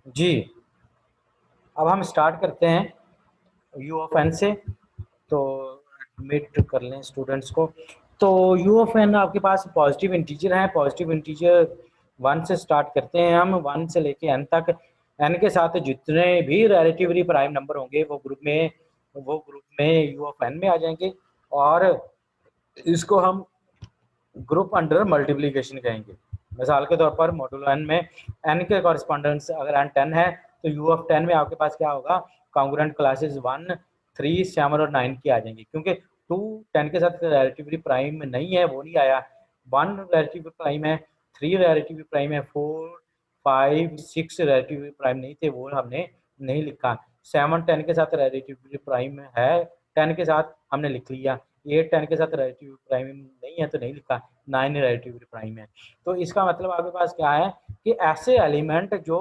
जी, अब हम स्टार्ट करते हैं यू ऑफ एन से। तो एडमिट कर लें स्टूडेंट्स को। तो यू ऑफ एन आपके पास पॉजिटिव इंटीजर है। पॉजिटिव इंटीजर 1 से स्टार्ट करते हैं हम, 1 से लेके एन तक। एन के साथ जितने भी रिलेटिवली प्राइम नंबर होंगे वो ग्रुप में यू ऑफ एन में आ जाएंगे, और इसको हम ग्रुप अंडर मल्टीप्लीकेशन कहेंगे। मिसाल के तौर पर मॉड्यूलो एन में एन के कॉरस्पॉन्डेंस अगर एन 10 है तो यू ऑफ 10 में आपके पास क्या होगा, कॉन्ग्रुएंट क्लासेस 1, 3, 7 और 9 की आ जाएंगी, क्योंकि 2 10 के साथ रिलेटिवली प्राइम नहीं है, वो नहीं आया। 1 रिलेटिवली प्राइम है, 3 रिलेटिवली प्राइम है, 4, 5, 6 रिलेटिवली प्राइम नहीं थे, वो हमने नहीं लिखा। 7 10 के साथ रिलेटिवली प्राइम है, 10 के साथ हमने लिख लिया। 8 10 के साथ रिलेटिव प्राइम नहीं है तो नहीं लिखा। 9 रिलेटिव प्राइम है। तो इसका मतलब आपके पास क्या है कि ऐसे एलिमेंट जो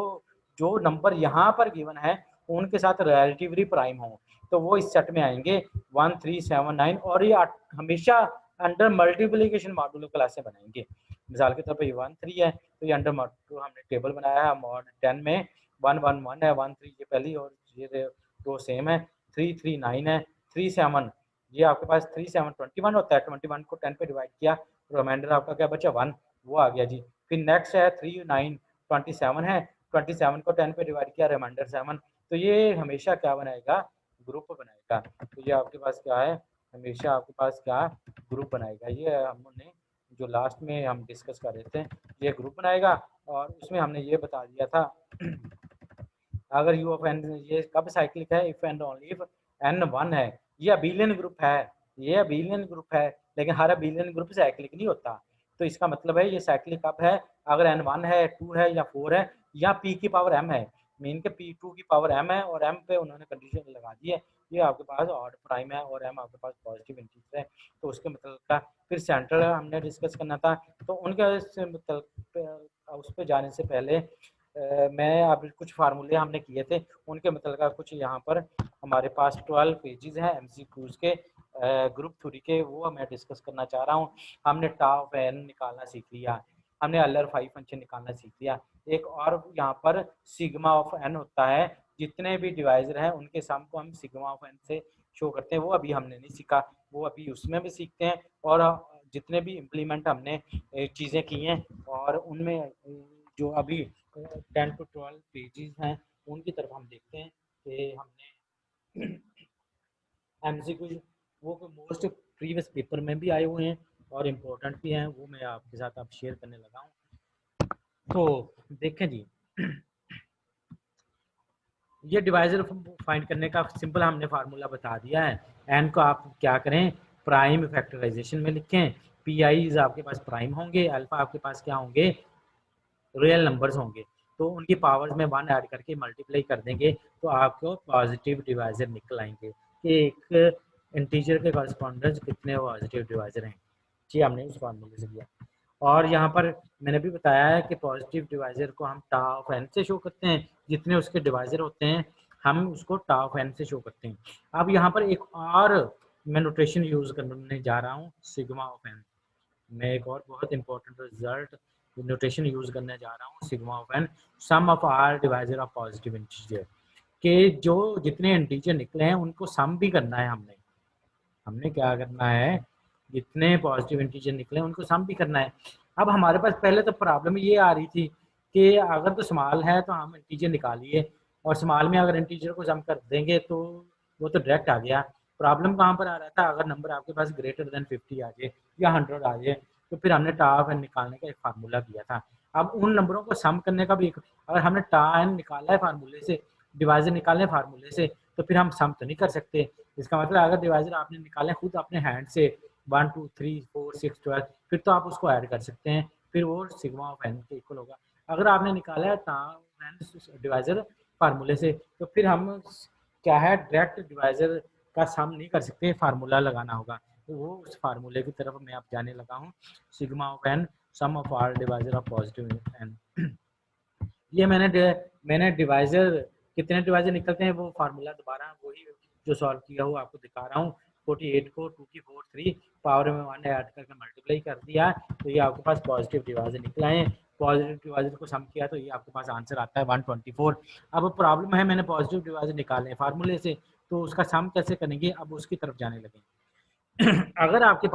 जो नंबर यहाँ पर गिवन है उनके साथ रिलेटिवली प्राइम हो तो वो इस सेट में आएंगे 1 3 7 9, और ये हमेशा अंडर मल्टीप्लीकेशन मॉड्यूलो क्लास से बनाएंगे। मिसाल के तौर पर ये 1 3 है तो ये अंडर मॉड्यूलो हमने टेबल बनाया है। मॉड 10 में 1 1 1 है, 1 3 ये पहली और ये दो सेम है। 3 3 9 है, 3 7 ये आपके पास 3 7 21 होता है। 21 को 10 पे डिवाइड किया, रिमाइंडर आपका क्या बचा 1, वो आ गया जी। फिर नेक्स्ट है 3 9 27 है, 27 को 10 पे डिवाइड किया, रिमाइंडर 7। तो ये हमेशा क्या बनाएगा, ग्रुप बनाएगा। तो ये आपके पास क्या है, हमेशा आपके पास क्या ग्रुप बनाएगा। ये हमने जो लास्ट में हम डिस्कस कर रहे थे, ये ग्रुप बनाएगा। और उसमें हमने ये बता दिया था अगर यू ऑफ एन ये कब साइक्लिक है, if and only if N 1 है। ये अबेलियन ग्रुप है, ये अबेलियन ग्रुप है, लेकिन हर अबेलियन ग्रुप साइक्लिक नहीं होता। तो इसका मतलब है ये साइक्लिक कब है, अगर एन 1 है, 2 है या 4 है या पी की पावर एम है। मीन के पी 2 की पावर एम है और एम पे उन्होंने कंडीशन लगा दी है। ये आपके पास ऑड प्राइम है और एम आपके पास पॉजिटिव इंटीजर है। तो उसके मतलब का फिर सेंट्रल हमने डिस्कस करना था। तो उनके मतलब उस पर जाने से पहले मैं अब कुछ फार्मूले हमने किए थे, उनके मतलब का कुछ यहाँ पर हमारे पास 12 पेजेस हैं एमसीक्यूज के ग्रुप थ्योरी के, वो मैं डिस्कस करना चाह रहा हूँ। हमने टाउ एन निकालना सीख लिया, हमने एलर 5 फंक्शन निकालना सीख लिया। एक और यहाँ पर सिग्मा ऑफ एन होता है, जितने भी डिवाइजर हैं उनके सम को हम सिग्मा ऑफ एन से शो करते हैं। वो अभी हमने नहीं सीखा, वो अभी उसमें भी सीखते हैं। और जितने भी इम्प्लीमेंट हमने चीज़ें की हैं और उनमें जो अभी 10 to 12 पेजेस हैं उनकी तरफ हम देखते हैं कि हमने एमसीक्यू वो मोस्ट प्रीवियस पेपर में भी आए हुए हैं और इम्पोर्टेंट भी हैं, वो मैं आपके साथ अब शेयर करने लगा हूँ। तो देखें जी, ये डिवाइजर फाइंड करने का सिंपल हमने फार्मूला बता दिया है। एन को आप क्या करें, प्राइम फैक्टराइजेशन में लिखें। पी आईज आपके पास प्राइम होंगे, अल्फा आपके पास क्या होंगे, रियल नंबर्स होंगे। तो उनकी पावर्स में 1 ऐड करके मल्टीप्लाई कर देंगे तो आपको पॉजिटिव डिवाइजर निकल आएंगे कि एक इंटीजर के कॉरस्पॉन्डेंस कितने पॉजिटिव डिवाइजर हैं। जी हमने उस फार्मूले से किया। और यहाँ पर मैंने भी बताया है कि पॉजिटिव डिवाइजर को हम टा ऑफ एन से शो करते हैं, जितने उसके डिवाइजर होते हैं हम उसको टा ऑफ एन से शो करते हैं। अब यहाँ पर एक और मैं नोटेशन यूज करने जा रहा हूँ, सिग्मा ऑफ एन। मैं एक और बहुत इंपॉर्टेंट रिजल्ट नोटेशन यूज करने जा रहा हूँ, sigma of N sum of R divisor of positive integer, के जो जितने इंटीजर निकले हैं उनको सम भी करना है। हमने हमने क्या करना है, जितने पॉजिटिव इंटीजर निकले उनको सम भी करना है। अब हमारे पास पहले तो प्रॉब्लम ये आ रही थी कि अगर तो स्मॉल है तो हम इंटीजर निकालिए, और स्मॉल में अगर इंटीजर को सम कर देंगे तो वो तो डायरेक्ट आ गया। प्रॉब्लम कहाँ पर आ रहा था, अगर नंबर आपके पास ग्रेटर देन 50 आ जाए या 100 आ जाए तो फिर हमने टा ऑफ एन निकालने का एक फार्मूला किया था। अब उन नंबरों को सम करने का भी अगर हमने टा एन निकाला है फार्मूले से, डिवाइजर निकाले फार्मूले से, तो फिर हम सम तो नहीं कर सकते। इसका मतलब अगर डिवाइजर आपने निकाले खुद अपने हैंड से 1 2 3 4 6 12, फिर तो आप उसको ऐड कर सकते हैं, फिर वो सिग्मा ऑफ एन के इक्वल होगा। अगर आपने निकाला है डिवाइजर फार्मूले से तो फिर हम क्या है, डायरेक्ट डिवाइजर का सम नहीं कर सकते, फार्मूला लगाना होगा। तो वो उस फार्मूले की तरफ मैं अब जाने लगा हूँ, sigma of N sum of R divisor of positive N. ये मैंने डिवाइजर कितने डिवाइजर निकलते हैं वो फार्मूला दोबारा वही जो सॉल्व किया हुआ आपको दिखा रहा हूँ। 48 को 2 की 4 3 पावर में 1 ऐड करके मल्टीप्लाई कर दिया तो ये आपके पास पॉजिटिव डिवाइजर निकला है। पॉजिटिव डिवाइजर को सम किया तो ये आपके पास आंसर आता है 124। अब प्रॉब्लम है मैंने पॉजिटिव डिवाइजर निकाले हैं फार्मूले से, तो उसका सम कैसे करेंगे, अब उसकी तरफ जाने लगे। अगर आपके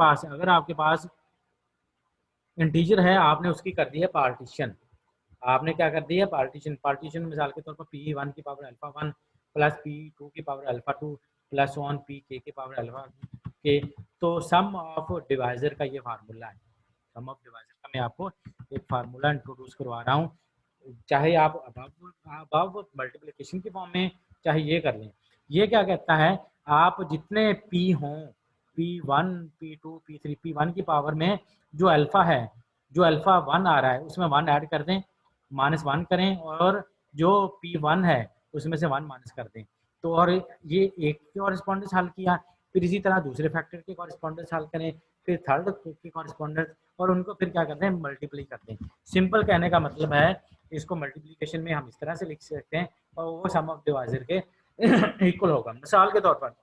पास इंटीजर है, आपने उसकी कर दी है पार्टीशन, आपने क्या कर दिया पार्टीशन मिसाल के तौर पर P1 की पावर अल्फा 1 प्लस P2 की पावर अल्फा 2 प्लस 1 Pk की पावर अल्फा के, तो सम ऑफ डिवाइजर का ये फार्मूला है। सम ऑफ डिवाइजर का मैं आपको एक फार्मूला इंट्रोड्यूस करवा रहा हूँ, चाहे आप अबव मल्टीप्लिकेशन की फॉर्म में चाहे ये कर लें। ये क्या कहता है, आप जितने P हों, P1 P2 P3 P1 की पावर में जो अल्फा है, जो अल्फा 1 आ रहा है उसमें 1 ऐड कर दें, -1 करें, और जो P1 है उसमें से 1 माइनस कर दें। तो और ये एक के कॉरेस्पॉन्डेंस हल किया, फिर इसी तरह दूसरे फैक्टर के कॉरेस्पॉन्डेंस हल करें, फिर थर्ड के कॉरेस्पॉन्डेंस, और उनको फिर क्या करते हैं, मल्टीप्लाई करते हैं। सिंपल कहने का मतलब है, इसको मल्टीप्लिकेशन में हम इस तरह से लिख सकते हैं और वो सम ऑफ डिवाइजर के इक्वल होगा। मिसाल के तौर पर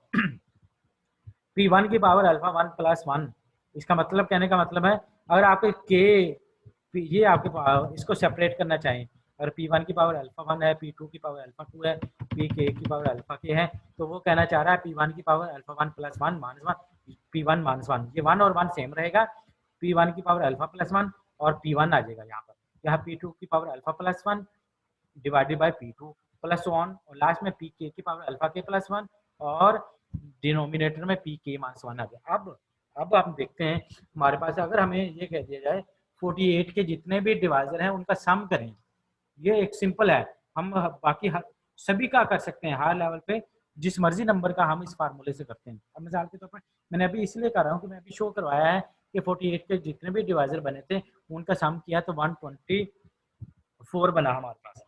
P1 की पावर अल्फा 1 प्लस 1, इसका मतलब कहने का मतलब है, अगर आपके के ये आपके इसको सेपरेट करना चाहें, अगर P1 की पावर अल्फा 1 है, P2 की पावर अल्फा 2 है, Pk की पावर अल्फा के है, तो वो कहना चाह रहा है P1 की power alpha 1 plus 1 minus 1 P1 minus 1, ये 1 और 1 सेम रहेगा, P1 की पावर अल्फा प्लस 1 और P1 आ जाएगा यहाँ P2 की power alpha plus 1 divided by P2 plus 1, और लास्ट में Pk की पावर अल्फा के प्लस 1 और डिनोमिनेटर में Pk माइनस 1 आ गया। अब हम देखते हैं हमारे पास, अगर हमें ये कह दिया जाए 48 के जितने भी डिवाइजर हैं उनका सम करें, ये एक सिंपल है, हम बाकी सभी का कर सकते हैं, हाई लेवल पे जिस मर्जी नंबर का हम इस फार्मूले से करते हैं। अब मिसाल के तौर पर मैंने अभी इसलिए कर रहा हूँ कि मैं अभी शो करवाया है कि 48 के जितने भी डिवाइजर बने थे उनका सम किया तो 124 बना हमारे पास।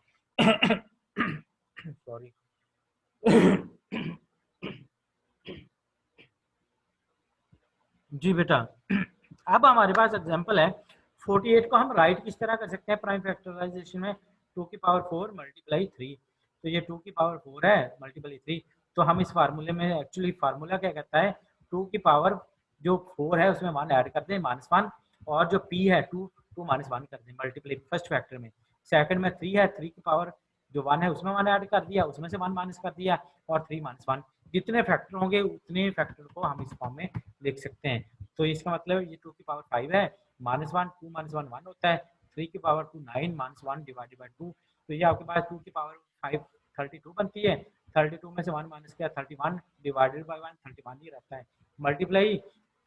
सॉरी। जी बेटा, अब हमारे पास एग्जांपल है 48 को हम राइट किस तरह कर सकते हैं प्राइम फैक्टराइजेशन में, 2 की पावर 4 मल्टीप्लाई 3, तो ये 2 की पावर 4 है मल्टीप्लाई 3, तो हम इस फार्मूले में एक्चुअली फार्मूला क्या कहता है, 2 की पावर जो 4 है उसमें 1 ऐड कर दें -1, और जो p है 2 -1 कर दें मल्टीप्लाई फर्स्ट फैक्टर में, सेकंड में 3 है, 3 की पावर जो 1 है उसमें 1 ऐड कर दिया, उसमें से 1 माइनस कर दिया, और 3 -1, जितने फैक्टर होंगे उतने फैक्टर को हम इस फॉर्म में लिख सकते हैं। तो इसका मतलब ये 2 की पावर 5 है, -1 2 -1 1 होता है, 3 की पावर 2 9 -1 डिवाइडेड बाय 2, तो ये आपके पास 2 की पावर 5 32 बनती है, 32 में से 1 माइनस किया 31 डिवाइडेड बाय 1 31 ही रहता है, मल्टीप्लाई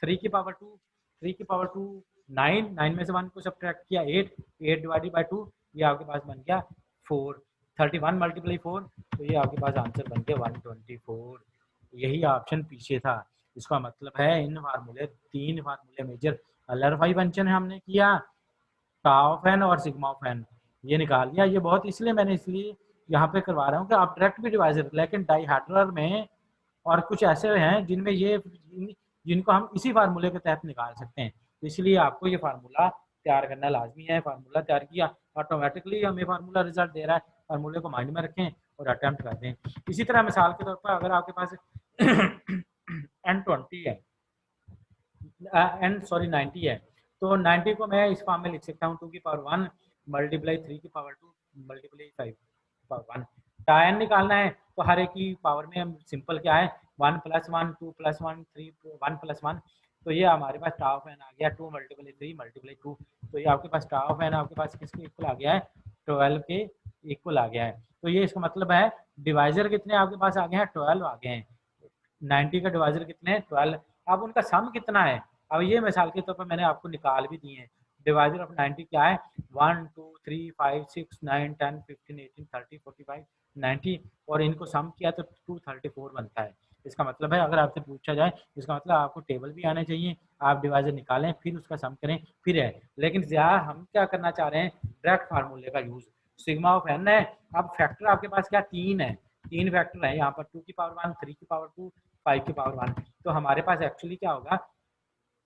3 की पावर 2 9 9 में से 1 को सब्ट्रैक्ट किया 8 8 डिवाइडेड बाय 2, ये आपके पास बन गया 4, 31 मल्टीप्लाई 4, तो ये आपके पास आंसर बन गया 124। यही ऑप्शन पीछे था। इसका मतलब है इन फार्मूले, 3 फार्मूले मेजर अल्फा फंक्शन हमने किया, टाउ ऑफ एन और सिग्मा ऑफ एन ये निकाल लिया। ये बहुत इसलिए यहाँ पे करवा रहा हूँ कि आप डायरेक्ट भी डिवाइजर, लेकिन डाइहाइड्रल में और कुछ ऐसे हैं जिनमें ये जिनको हम इसी फार्मूले के तहत निकाल सकते हैं, तो इसलिए आपको ये फार्मूला तैयार करना लाजमी है। फार्मूला तैयार किया, ऑटोमेटिकली हमें फार्मूला रिजल्ट दे रहा है, फार्मूले को माइंड में रखें और अटेम्प्ट कर दें। इसी तरह मिसाल के तौर पर अगर आपके पास N20 है, N90 है, तो 90 को मैं इस फॉर्म में लिख सकता हूँ 2 की पावर 1 मल्टीप्लाई 3 की पावर 2 मल्टीप्लाई 5 की पावर 1। टाइन निकालना है तो हर एक की पावर में हम सिंपल क्या है 1 + 1 2 + 1 3 1 + 1, तो ये हमारे पास टाउ ऑफ एन आ गया 2 मल्टीप्लाई 3 मल्टीप्लाई 2, तो ये आपके पास टाउ ऑफ एन आपके पास किसके इक्वल आ गया है, 12 के इक्वल आ गया है। तो ये इसका मतलब है डिवाइजर कितने आपके पास आ गए हैं, 12 आ गए हैं। 90 का डिवाइजर कितने हैं, 12। अब उनका सम कितना है, अब ये मिसाल के तौर पर मैंने आपको निकाल भी दिए हैं। डिवाइजर ऑफ 90 क्या है, 1 2 3 5 6 9 10 15 18 30 45 90, और इनको सम किया तो 234 बनता है। इसका मतलब है अगर आपसे पूछा जाए, इसका मतलब आपको टेबल भी आने चाहिए, आप डिवाइजर निकालें फिर उसका सम करें फिर है। लेकिन ज़्यादा हम क्या करना चाह रहे हैं, डायरेक्ट फार्मूले का यूज़, सिग्मा ऑफ एन है। अब फैक्टर आपके पास क्या 3 है, 3 फैक्टर है यहाँ पर, 2 की पावर 1 3 की पावर 2 5 की पावर 1, तो हमारे पास एक्चुअली क्या होगा,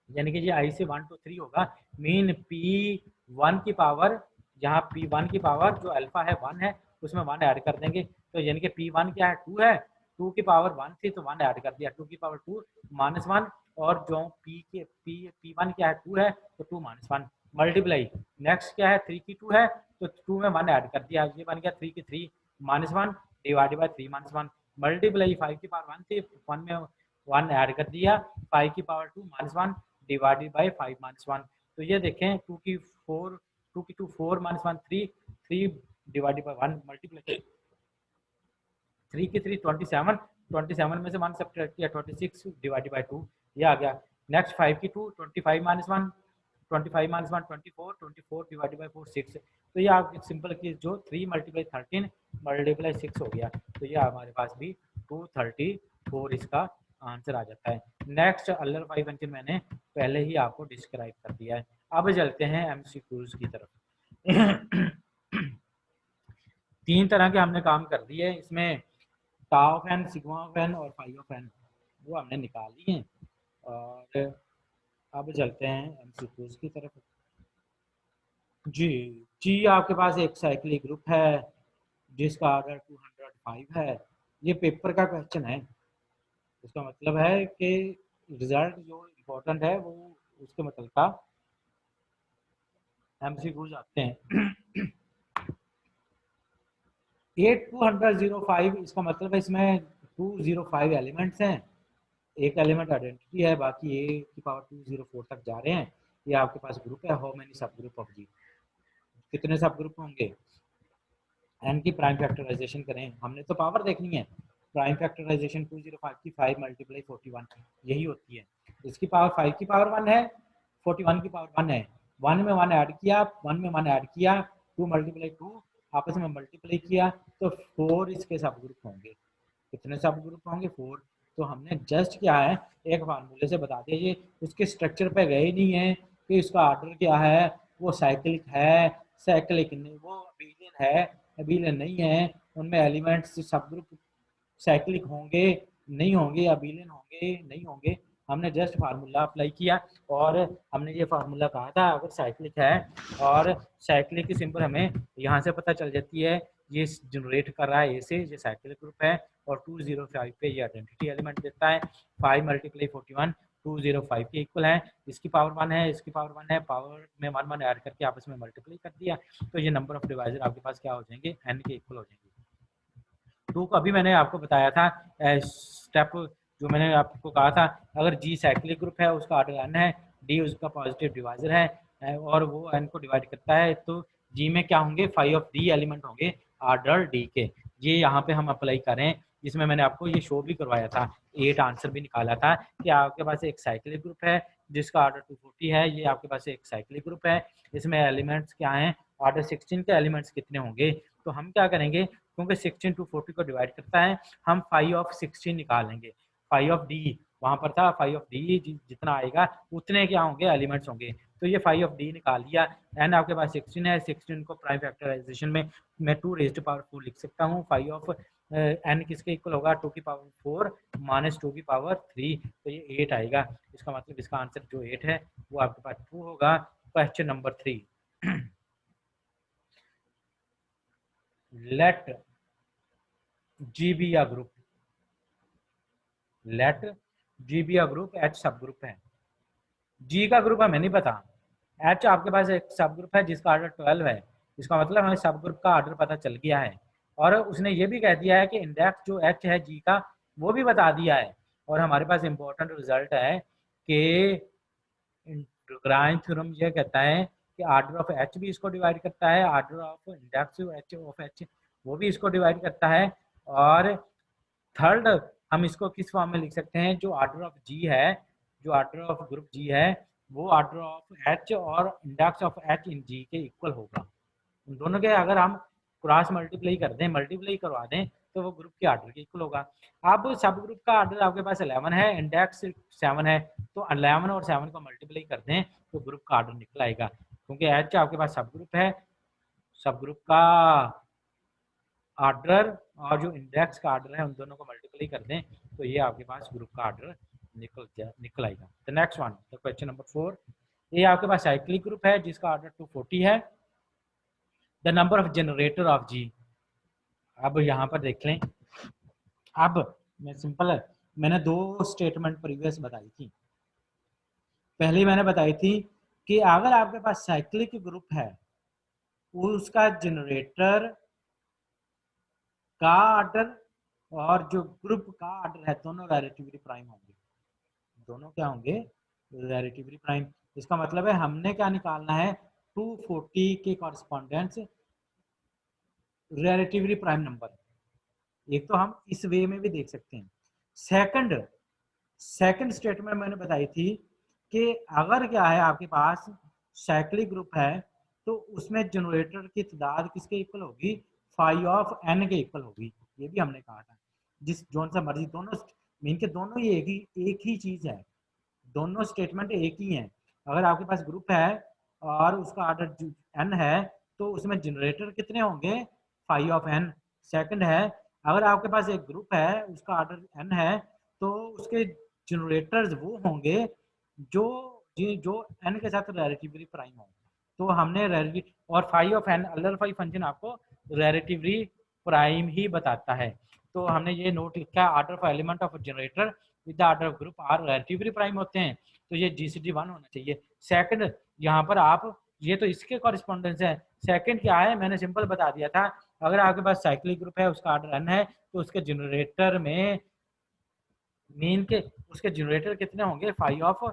यानी कि ये आई से 1 to 3 होगा, मीन P1 की पावर, यहाँ P1 की पावर जो अल्फा है 1 है उसमें 1 ऐड कर देंगे, तो यानी कि P1 क्या है 2 है, 2 की पावर 1 थी तो 1 ऐड कर दिया, 2 की पावर 2 -1, और जो P1 क्या है 2 है तो 2 -1, मल्टीप्लाई, नेक्स्ट क्या है 3 की 2 है तो 2 में 1 ऐड कर दिया, ये बन गया 3 की 3 -1 डिवाइडेड बाय 3 -1, मल्टीप्लाई 5 की पावर 1 थी, 1 में 1 ऐड कर दिया, 5 की पावर 2 -1 डिवाइडेड बाय 5 -1, तो ये देखें 2 की 2 4 -1 3 डिवाइडेड बाय 1 मल्टीप्लाई 3 की 3 27 में से 1 सब्ट्रैक्ट किया 26 डिवाइडेड बाय 2, ये आ गया। नेक्स्ट 5 की 2 25 -1 24 डिवाइडेड बाय 4 6, तो ये आप सिंपल की जो 3 मल्टीप्लाई 13 मल्टीप्लाई 6 हो गया, तो ये हमारे पास भी 234 इसका आंसर आ जाता है। नेक्स्ट अल्लर फाई फंक्शन मैंने पहले ही आपको डिस्क्राइब कर दिया है। अब चलते हैं एमसीक्यूज की तरफ। 3 तरह के हमने काम कर दिए इसमें, tau of N, sigma of N और फाई ऑफ एन, वो हमने निकाल लिए हैं। और अब चलते हैं एमसीक्यूज की तरफ। जी आपके पास एक साइक्लिक ग्रुप है जिसका ऑर्डर 205 है, ये पेपर का क्वेश्चन है, इसका मतलब है कि रिजल्ट जो इम्पोर्टेंट है वो उसके मतलब का एमसीक्यूज आते हैं। 8205, इसका मतलब है इसमें 205 एलिमेंट्स हैं, एक एलिमेंट आइडेंटिटी है, बाकी ए की पावर 204 तक जा रहे हैं। ये आपके पास ग्रुप है, how many subgroup of जी, कितने सब ग्रुप होंगे। एन की प्राइम फैक्टराइजेशन करें, हमने तो पावर देखनी है, प्राइम फैक्टराइजेशन 205 की 5 मल्टीप्लाई 41 यही होती है, इसकी पावर 5 की पावर 1 है, 41 की पावर 1 है, 1 में 1 ऐड किया, 1 में 1 ऐड किया, 2 मल्टीप्लाई 2 आपस में मल्टीप्लाई किया, तो 4 इसके सब ग्रुप होंगे। कितने सब ग्रुप होंगे 4। तो हमने जस्ट क्या है एक फार्मूले से बता दिया, ये उसके स्ट्रक्चर पे गए नहीं है कि इसका ऑर्डर क्या है, वो साइक्लिक है साइक्लिक नहीं, वो अबीलियन है अबीलियन नहीं है, उनमें एलिमेंट्स सब ग्रुप साइक्लिक होंगे नहीं होंगे, अबीलियन होंगे नहीं होंगे। हमने जस्ट फार्मूला अप्लाई किया और हमने ये फार्मूला कहा था अगर साइक्लिक है, और साइक्लिक की सिंबल हमें यहाँ से पता चल जाती है, ये जनरेट कर रहा है ए से, ये साइक्लिक ग्रुप है, और 205 पे ये आइडेंटिटी एलिमेंट देता है, 5 मल्टीप्लाई 41 205 के इक्वल है, इसकी पावर 1 है, इसकी पावर 1 है, पावर में 1 1 ऐड करके आपस में मल्टीप्लाई कर दिया, तो ये नंबर ऑफ डिवाइजर आपके पास क्या हो जाएंगे, n के इक्वल हो जाएंगे। तो अभी मैंने आपको बताया था स्टेप, जो मैंने आपको कहा था, अगर जी साइक्लिक ग्रुप है उसका ऑर्डर n है, डी उसका पॉजिटिव डिवाइजर है और वो n को डिवाइड करता है, तो जी में क्या होंगे 5 ऑफ डी एलिमेंट होंगे ऑर्डर डी के, ये यहाँ पे हम अप्लाई करें, जिसमें मैंने आपको ये शो भी करवाया था, 8 आंसर भी निकाला था कि आपके पास एक साइक्लिक ग्रुप है जिसका ऑर्डर 240 है, ये आपके पास एक साइक्लिक ग्रुप है, इसमें एलिमेंट्स क्या हैं, ऑर्डर 16 के एलिमेंट्स कितने होंगे, तो हम क्या करेंगे, क्योंकि 16 240 को डिवाइड करता है, हम 5 ऑफ 16 निकालेंगे, 5 ऑफ डी वहाँ पर था, 5 ऑफ डी जितना आएगा उतने क्या होंगे एलिमेंट्स होंगे, तो ये 5 ऑफ डी निकाल लिया, एन आपके पास 16 है, 16 को प्राइम फैक्टराइजेशन में मैं 2 रेज्ड पावर 4 लिख सकता हूँ, 5 ऑफ एन किसके इक्वल होगा 2 की पावर 4 माइनस 2 की पावर 3, तो ये 8 आएगा, इसका मतलब इसका आंसर जो 8 है वो आपके पास 2 होगा। Question number 3, let G be a group, let G be a group, H subgroup है, जी का ग्रुप हमें नहीं पता, एच आपके पास एक सब ग्रुप है जिसका ऑर्डर 12 है, इसका मतलब हमें सब ग्रुप का ऑर्डर पता चल गया है, और उसने ये भी कह दिया है कि इंडेक्स जो एच है जी का वो भी बता दिया है, और हमारे पास इंपॉर्टेंट रिजल्ट है कि ग्रांज थ्योरम ये कहता है कि ऑर्डर ऑफ एच भी इसको डिवाइड करता है, order of index H of H वो भी इसको डिवाइड करता है, और थर्ड हम इसको किस फॉर्म में लिख सकते हैं, जो ऑर्डर ऑफ जी है, जो ऑर्डर ऑफ ग्रुप जी है वो ऑर्डर ऑफ एच और इंडेक्स ऑफ एच इन जी के इक्वल होगा, उन दोनों के अगर हम क्रॉस मल्टीप्लाई कर दें, मल्टीप्लाई करवा दें, तो वो ग्रुप के ऑर्डर के इक्वल होगा। अब सब ग्रुप का ऑर्डर आपके पास 11 है, इंडेक्स 7 है, तो 11 और 7 को मल्टीप्लाई कर दें तो ग्रुप का ऑर्डर निकल आएगा, क्योंकि एच आपके पास सब ग्रुप है, सब ग्रुप का ऑर्डर और जो इंडेक्स का ऑर्डर है उन दोनों को मल्टीप्लाई कर दें तो ये आपके पास ग्रुप का ऑर्डर निकल आएगा। The next one, the question number 4, ये आपके पास साइक्लिक ग्रुप है जिसका ऑर्डर 240 है, the number of generator of G, अब यहाँ पर देख लें, अब मैं सिंपल है, मैंने 2 स्टेटमेंट प्रीवियस बताई थी, पहली मैंने बताई थी कि अगर आपके पास साइक्लिक ग्रुप है उसका जनरेटर का ऑर्डर और जो ग्रुप का ऑर्डर है दोनों रिलेटिवली प्राइम होंगे, दोनों क्या होंगे, रिलेटिवली प्राइम। इसका मतलब है हमने क्या निकालना है, 240 के कॉरेस्पॉन्डेंस रिलेटिवली प्राइम नंबर। एक तो हम इस वे में भी देख सकते हैं। सेकंड स्टेटमेंट मैंने बताई थी कि अगर क्या है आपके पास साइक्लिक ग्रुप है तो उसमें जनरेटर की तादाद किसके इक्वल होगी, फाई ऑफ एन के इक्वल होगी। ये भी हमने कहा था, जिस जोन सा मर्जी, दोनों मीन के दोनों ये एक ही चीज है, दोनों स्टेटमेंट एक ही है। अगर आपके पास ग्रुप है और उसका ऑर्डर एन है तो उसमें जनरेटर कितने होंगे, फाई ऑफ एन। सेकंड है, अगर आपके पास एक ग्रुप है उसका ऑर्डर एन है तो उसके जनरेटर्स वो होंगे जो जो एन के साथ रिलेटिवली प्राइम हो। तो हमने और phi of N Euler phi function आपको रिलेटिवली प्राइम ही बताता है। तो हमने ये नोट किया, order of element of generator with the order of group are relatively prime होते हैं, तो ये जीसीडी 1 होना चाहिए। सेकंड, यहाँ पर आप ये तो इसके कॉरेस्पॉन्डेंस है। सेकंड क्या है, मैंने सिंपल बता दिया था, अगर आपके पास साइक्लिक ग्रुप है उसका ऑर्डर एन है तो उसके जनरेटर में मीन के उसके जनरेटर कितने होंगे, फाई ऑफ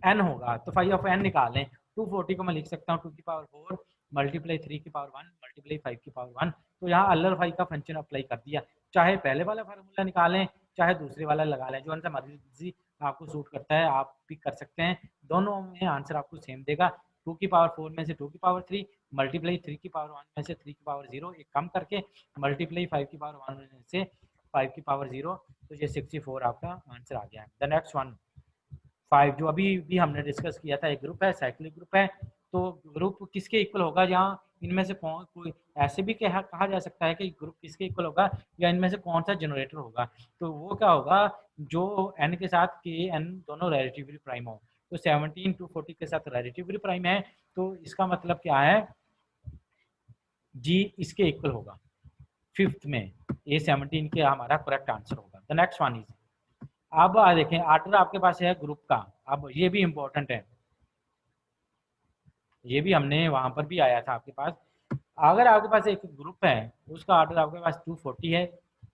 एन होगा। तो फाई ऑफ एन निकालें, 240 को मैं लिख सकता हूँ 2 की पावर 4 मल्टीप्लाई 3 की पावर 1 मल्टीप्लाई 5 की पावर 1। तो यहाँ अल्लर फाई का फंक्शन अप्लाई कर दिया। चाहे पहले वाला फार्मूला निकालें चाहे दूसरे वाला लगा लें, जो मर्जी आपको सूट करता है आप भी कर सकते हैं। दोनों में आंसर आपको सेम देगा। 2 की पावर 4 में से 2 की पावर 3 मल्टीप्लाई 3 की पावर 1 में से 3 की पावर 0 एक कम करके मल्टीप्लाई 5 की पावर 1 में से 5 की पावर 0, तो ये 64 आपका आंसर आ गया है। द नेक्स्ट वन 5 जो अभी भी हमने डिस्कस किया था, एक ग्रुप है साइक्लिक ग्रुप है, तो ग्रुप किसके इक्वल होगा, जहाँ इनमें से कौन, कोई ऐसे भी कहा जा सकता है कि ग्रुप किसके इक्वल होगा या इनमें से कौन सा जनरेटर होगा। तो वो क्या होगा, जो एन के साथ के एन दोनों रिलेटिवली प्राइम हो। तो 17 240 के साथ रिलेटिवली प्राइम है, तो इसका मतलब क्या है, जी इसके इक्वल होगा। फिफ्थ में ए 17 के हमारा करेक्ट आंसर होगा। द नेक्स्ट वन इज, अब देखें ऑर्डर आपके पास है ग्रुप का। अब ये भी इंपॉर्टेंट है, ये भी हमने वहां पर भी आया था आपके पास। अगर आपके पास एक ग्रुप है उसका ऑर्डर आपके पास 240 है,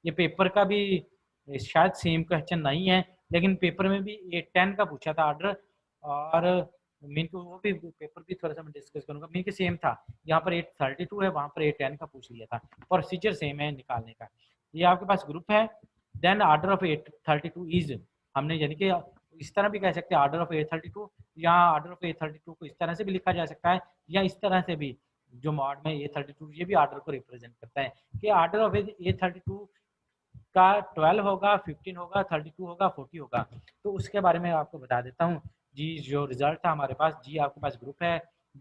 ये पेपर का भी शायद सेम क्वेश्चन नहीं है, लेकिन पेपर में भी 810 का पूछा था ऑर्डर, और मीन को वो भी पेपर भी थोड़ा सा मैं डिस्कस करूंगा। मीन के सेम था, यहाँ पर 832 है वहां पर 810 का पूछ लिया था, प्रोसीजर सेम है निकालने का। ये आपके पास ग्रुप है, देन ऑर्डर ऑफ 832 इज, हमने यानी कि इस तरह भी कह सकते हैं ऑर्डर ऑफ 832, या ऑर्डर ऑफ 832 को इस तरह से भी लिखा जा सकता है या इस तरह से भी, जो मॉड में A32 ये भी ऑर्डर को रिप्रेजेंट करता है कि ऑर्डर ऑफ A32 का 12 होगा, 15 होगा, 32 होगा, 40 होगा। तो उसके बारे में आपको बता देता हूँ जी। जो रिजल्ट था हमारे पास, जी आपके पास ग्रुप है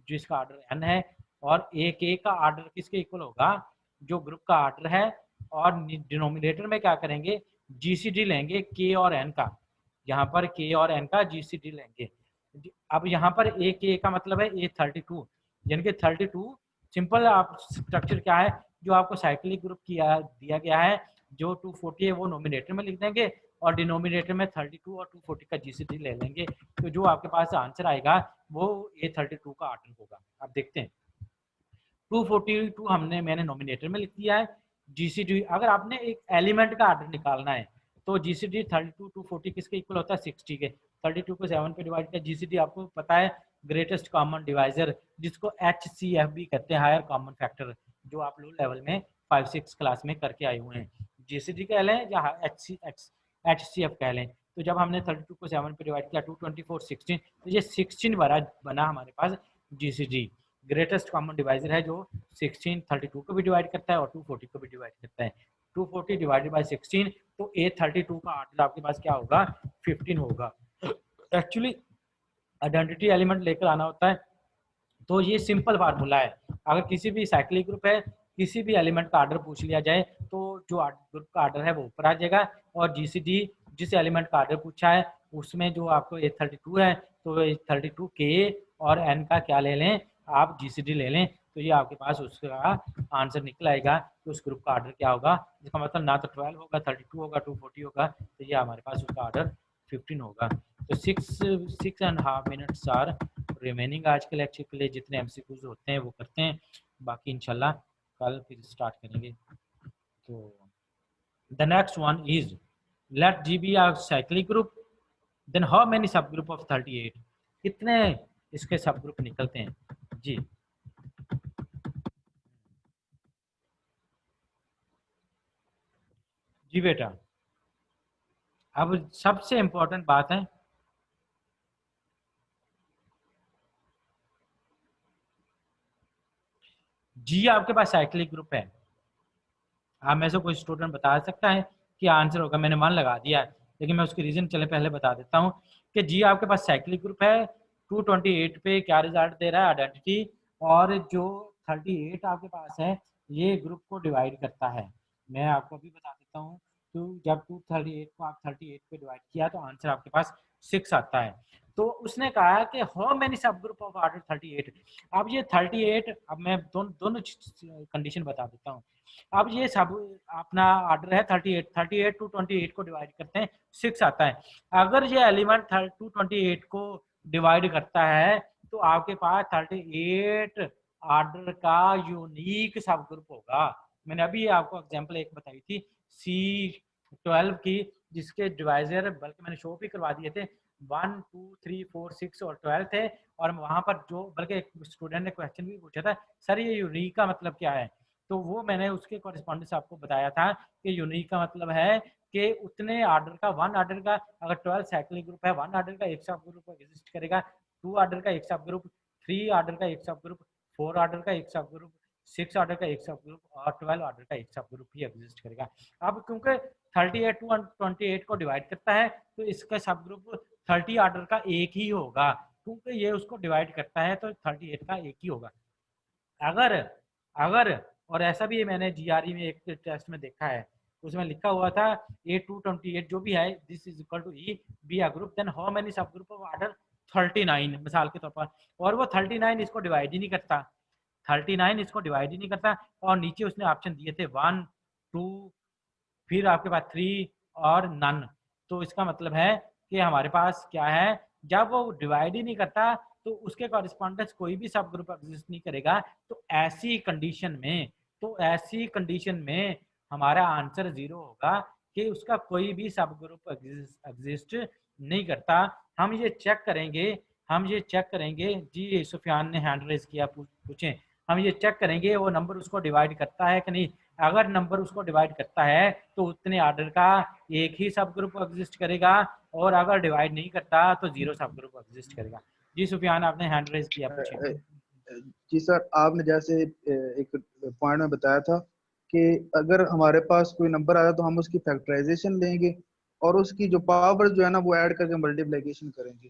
जिसका ऑर्डर n है, और एक ए का ऑर्डर किसके इक्वल होगा, जो ग्रुप का ऑर्डर है, और डिनोमिनेटर में क्या करेंगे, जीसीडी लेंगे के और एन का, यहाँ पर के और एन का जीसीडी लेंगे। अब यहाँ पर ए का मतलब है A32, यानी कि 32 सिंपल आप स्ट्रक्चर क्या है, जो आपको साइक्लिक ग्रुप किया दिया गया है, जो 240 है वो नोमिनेटर में लिख देंगे और डिनोमिनेटर में 32 और 240 का जीसीडी ले लेंगे। तो जो आपके पास आंसर आएगा वो A32 का ऑर्डर होगा। अब देखते हैं 242 मैंने नोमिनेटर में लिख दिया है। जीसीडी अगर आपने एक एलिमेंट का ऑर्डर निकालना है तो जीसीडी 32 240 किसके इक्वल होता है, 60 के। 32 को 7 पे डिवाइड किया, जीसीडी आपको पता है ग्रेटेस्ट कॉमन डिवाइजर, जिसको HCF भी कहते हैं, हायर कॉमन फैक्टर, जो आप लो लेवल में 5-6 क्लास में करके आए हुए हैं। जीसीडी कह लें या HCF कह लें। तो जब हमने 32 को 7 पे डिवाइड किया 224 16, तो ये 16 बना हमारे पास जीसीडी। ग्रेटेस्ट कॉमन डिवाइजर है जो 16 32 को भी डिवाइड करता है और 240 को भी डिवाइड करता है। 240 डिवाइडेड बाय 16, तो A32 का ऑर्डर आपके पास क्या होगा, 15 होगा। एक्चुअली आइडेंटिटी एलिमेंट लेकर आना होता है, तो ये सिंपल फार्मूला है। अगर किसी भी साइक्लिक ग्रुप है, किसी भी एलिमेंट का ऑर्डर पूछ लिया जाए तो जो ग्रुप का ऑर्डर है वो ऊपर आ जाएगा, और जीसीडी जिस एलिमेंट का ऑर्डर पूछा है उसमें जो आपको A32 है तो A32 के और एन का क्या ले लें, आप जीसीडी ले लें, तो ये आपके पास उसका आंसर निकल आएगा कि उस ग्रुप का ऑर्डर क्या होगा। इसका मतलब ना तो 12 होगा, 32 होगा, 240 होगा, तो ये हमारे पास उसका ऑर्डर 15 होगा। तो 6.5 minutes आर रिमेनिंग आज के लेक्चर के लिए जितने एमसीक्यूज होते हैं वो करते हैं, बाकी इंशाल्लाह कल फिर स्टार्ट करेंगे। तो the next one is let G be are cyclic group, then how many subgroup of 38, कितने इसके सब ग्रुप निकलते हैं जी। जी बेटा, अब सबसे इंपॉर्टेंट बात है, जी आपके पास साइक्लिक ग्रुप है। आप में से कोई स्टूडेंट बता सकता है कि आंसर होगा, मैंने 1 लगा दिया है, लेकिन मैं उसकी रीजन चले पहले बता देता हूँ कि जी आपके पास साइक्लिक ग्रुप है। 228 पे क्या रिजल्ट दे रहा है, आइडेंटिटी, और जो 38 आपके पास है ये ग्रुप को डिवाइड करता है। मैं आपको अभी बता देता हूँ, तो जब 238 को आप 38 पे डिवाइड किया तो आंसर आपके पास 6 आता है। तो उसने कहा कि how many subgroup of order 38। अब ये 38, अब मैं दोनों कंडीशन बता देता हूँ। अब ये सब अपना ऑर्डर है 38, 38 228 को डिवाइड करते हैं 6 आता है। अगर ये एलिमेंट 228 को डिवाइड करता है तो आपके पास 38 ऑर्डर का यूनिक सब ग्रुप होगा। मैंने अभी आपको एग्जांपल एक बताई थी C12 की, जिसके डिवाइजर बल्कि मैंने शो भी करवा दिए थे, 1 2 3 4 6 और 12 थे। और वहां पर जो बल्कि एक स्टूडेंट ने क्वेश्चन भी पूछा था, सर ये यूनिक का मतलब क्या है, तो वो मैंने उसके कॉरेस्पॉन्डेंस आपको बताया था कि यूनिक का मतलब है कि उतने ऑर्डर का, 1 ऑर्डर का, अगर 12 साइक्लिक ग्रुप है, 1 ऑर्डर का एक सब ग्रुप एग्जिस्ट करेगा, 2 ऑर्डर का एक सब ग्रुप, 3 ऑर्डर का एक सब ग्रुप, 4 ऑर्डर का एक सब ग्रुप, 6 ऑर्डर का एक सब ग्रुप और 12 ऑर्डर का एक सब ग्रुप ही एग्जिस्ट करेगा। अब क्योंकि 38 टू 28 को डिवाइड करता है तो इसका सब ग्रुप 30 ऑर्डर का एक ही होगा, क्योंकि ये उसको डिवाइड करता है तो 38 का एक ही होगा। अगर अगर और ऐसा भी मैंने जीआरई में एक टेस्ट में देखा है, उसमें लिखा हुआ था A228 जो भी है, this is equal to E B a group, then how many subgroup of order 39, मिसाल के तौर पर, और वो 39 इसको डिवाइड ही नहीं करता, 39 इसको डिवाइड ही नहीं करता, और नीचे उसने ऑप्शन दिए थे 1 2, फिर आपके पास 3 और नन। तो इसका मतलब है कि हमारे पास क्या है, जब वो डिवाइड ही नहीं करता तो उसके कॉरेस्पॉन्डेंस कोई भी सब ग्रुप एग्जिस्ट नहीं करेगा। तो ऐसी कंडीशन में हमारा आंसर 0 होगा कि उसका कोई भी सब ग्रुप एग्जिस्ट नहीं करता। हम ये चेक करेंगे जी, सुफियान ने हैंड रेज किया, पूछें। हम ये चेक करेंगे वो नंबर उसको डिवाइड करता है कि नहीं। अगर नंबर उसको डिवाइड करता है तो उतने ऑर्डर का एक ही सब ग्रुप एग्जिस्ट करेगा, और अगर डिवाइड नहीं करता तो 0 सब ग्रुप एग्जिस्ट करेगा। जी सुफियान, आपने हैंड रेज किया, पूछिए। जी सर, आपने जैसे एक पॉइंट में बताया था कि अगर हमारे पास कोई नंबर आया तो हम उसकी फैक्टराइजेशन लेंगे और उसकी जो पावर जो है ना वो ऐड करके मल्टीप्लिकेशन करेंगे।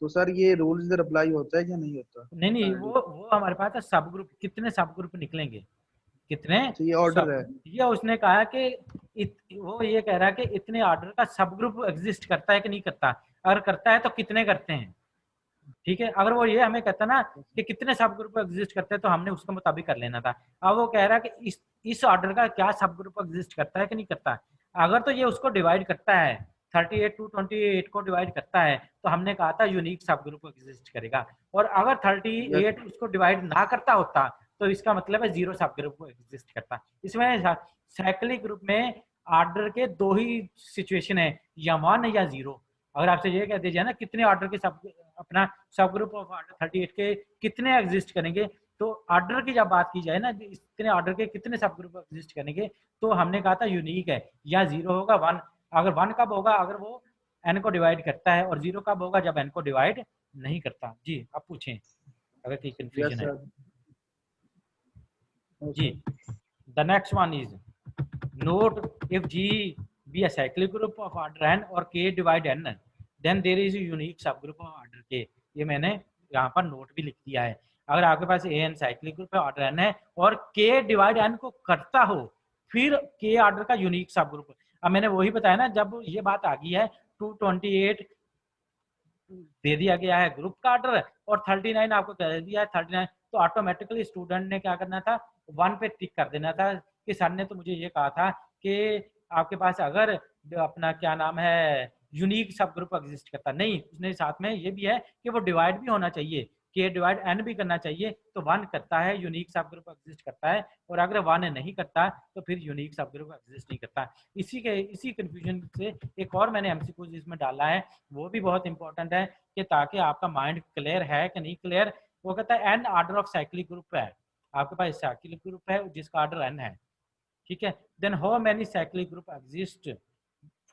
तो सर ये रूल इधर अप्लाई होता है या नहीं होता? नहीं, वो हमारे पास है सब ग्रुप, कितने सब ग्रुप निकलेंगे, कितने अच्छा, ये ऑर्डर है। सब। ये उसने कहा कि वो ये कह रहा है कि इतने ऑर्डर का सब ग्रुप एग्जिस्ट करता है कि नहीं करता, अगर करता है तो कितने करते हैं। ठीक है, अगर वो ये हमें कहता ना कि कितने सब ग्रुप एग्जिस्ट करते हैं तो हमने उसके मुताबिक कर लेना था। अब वो कह रहा है कि इस ऑर्डर का क्या सब ग्रुप एग्जिस्ट करता है कि नहीं करता। अगर तो ये उसको डिवाइड करता है, 38 टू 28 को डिवाइड करता है, तो हमने कहा था यूनिक सब ग्रुप एग्जिस्ट करेगा। और अगर 38 उसको डिवाइड ना करता होता तो इसका मतलब है 0 सब ग्रुप एग्जिस्ट करता। इसमें साइक्लिक ग्रुप में ऑर्डर के 2 ही सिचुएशन है, या 1 या 0। अगर आपसे ये कह दिया जाए ना कितने ऑर्डर के सब अपना सब ग्रुप ऑफ ऑर्डर 38 के कितने एग्जिस्ट करेंगे, तो ऑर्डर की जब बात की जाए ना, इतने ऑर्डर के कितने सब ग्रुप एग्जिस्ट करेंगे, तो हमने कहा था यूनिक है, या 0 होगा 1। अगर 1 कब होगा, अगर वो n को डिवाइड करता है, और 0 कब होगा, जब n को डिवाइड नहीं करता। जी आप पूछें अगर कोई कंफ्यूजन है। जी the next one is note if G be a cyclic group of order n और K divide n, then there is a unique subgroup of order K। ये मैंने यहाँ पर नोट भी लिख दिया है। अगर आपके पास एन साइक्लिक ग्रुप है, ऑर्डर n है, और K डिवाइड n को करता हो, फिर K ऑर्डर का यूनिक सब ग्रुप। अब मैंने वही बताया ना, जब ये बात आ गई है 228 दे दिया गया है ग्रुप का ऑर्डर, और 39 आपको कह दिया है 39, तो ऑटोमेटिकली स्टूडेंट ने क्या करना था, 1 पे टिक कर देना था कि सर ने तो मुझे ये कहा था कि आपके पास अगर अपना क्या नाम है यूनिक सब ग्रुप एग्जिस्ट करता। नहीं, उसने साथ में ये भी है कि वो डिवाइड भी होना चाहिए, k डिवाइड n भी करना चाहिए तो 1 करता है, यूनिक सब ग्रुप एग्जिस्ट करता है, और अगर 1 नहीं करता तो फिर यूनिक सब ग्रुप एग्जिस्ट नहीं करता। इसी कंफ्यूजन से एक और मैंने एमसीक्यूज इसमें डाला है, वो भी बहुत इंपॉर्टेंट है कि ताकि आपका माइंड क्लियर है कि नहीं क्लियर। वो कहता है n order of cyclic group है, आपके पास साइक्लिक ग्रुप है जिसका ऑर्डर एन है, ठीक है। Then how many cyclic group exist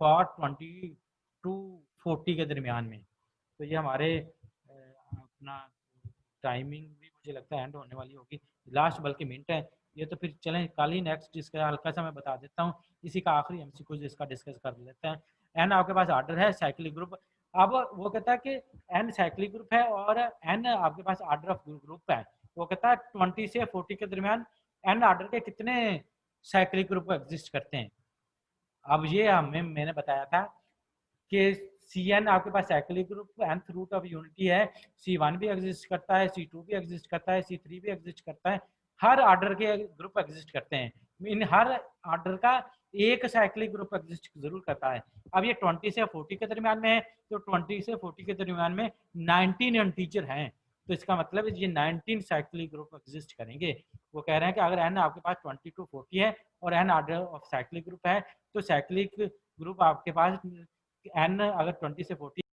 for 20 to 40 के दरमियान में। तो ये हमारे अपना टाइमिंग भी मुझे लगता है एंड होने वाली होगी, लास्ट बल्कि मिनट है ये, तो फिर चलें कल ही नेक्स्ट इसका हल्का सा मैं बता देता हूँ, इसी का आखिरी एमसीक्यू इसका डिस्कस कर लेते हैं। एन आपके पास ऑर्डर है साइक्लिक ग्रुप, अब वो कहता है कि एन साइक्लिक ग्रुप है और एन आपके पास ऑर्डर ऑफ ग्रुप है। वो कहता है 20 से 40 के दरमियान एन ऑर्डर के कितने साइक्लिक ग्रुप एग्जिस्ट करते हैं। अब ये मैंने बताया था कि Cn आपके पास cyclic group nth root of unity है, C1 भी एग्जिस्ट करता है, C2 भी एग्जिस्ट करता है, C3 भी एग्जिस्ट करता है, हर ऑर्डर के ग्रुप एग्जिस्ट करते हैं, इन हर ऑर्डर का एक साइक्लिक ग्रुप एग्जिस्ट जरूर करता है। अब ये 20 से 40 के दरमियान में है, तो 20 से 40 के दरमियान में 19 इंटीजर हैं, तो इसका मतलब है ये 19 साइक्लिक ग्रुप एग्जिस्ट करेंगे। वो कह रहे हैं कि अगर n आपके पास 20 टू 40 है और n order of cyclic group है, तो साइक्लिक ग्रुप आपके पास n अगर 20 से 40